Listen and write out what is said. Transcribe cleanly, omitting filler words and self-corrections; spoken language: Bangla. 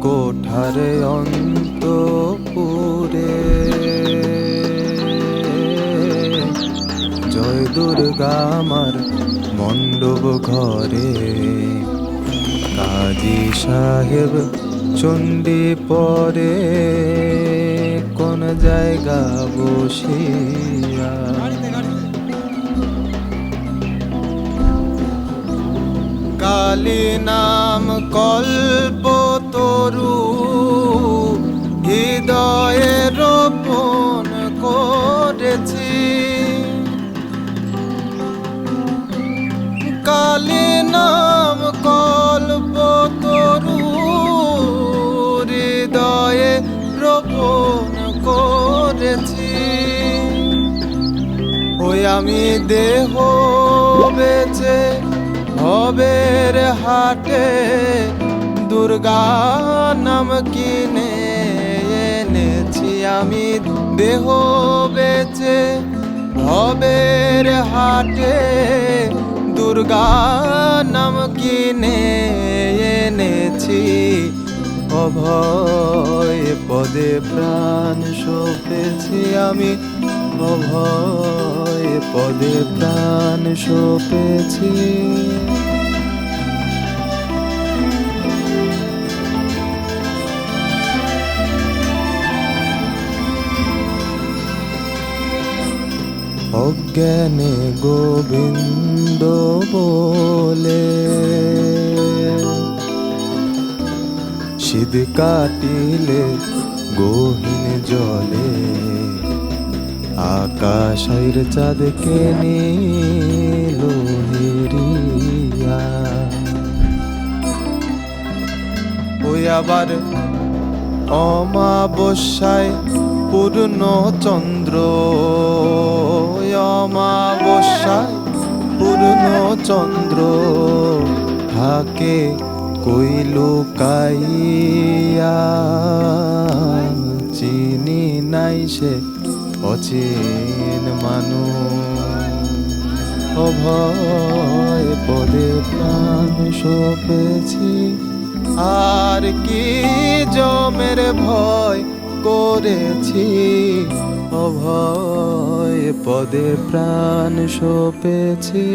কোঠার অন্তপুরে, জয় দুর্গা আমার মণ্ডপ ঘরে, কাজী সাহেব চণ্ডী পরে কোন জায়গা বসিয়া। কালী নাম কল্পতরু হৃদয়ে রোপণ করেছি, কালী নাম কল্পতরু হৃদয়ে রোপণ করেছি। ওই আমি দেহ বেচে ভবের হাটে দুর্গা নাম কিনে এনেছি, আমি দেহ বেচে ভবের হাটে দুর্গা নাম কিনে এনেছি। অভয় পদে প্রাণ সঁপেছি আমি, অভয় পদে প্রাণ সঁপেছি। অজ্ঞানে গোবিন্দ বলে শীত কাটিলে গহীন জলে, আকাশের চাঁদকে নীল হিরিয়া। ওই আবার অমাবস্যায় পূর্ণ চন্দ্র, অমাবস্যায় পূর্ণ চন্দ্র থাকে কই লুকাইয়া, চিনি নাই সে অচিন মানুষ। অভয় পদে প্রাণ সঁপেছি, আর কি জমের ভয় করেছি। অভয় পদে প্রাণ সঁপেছি।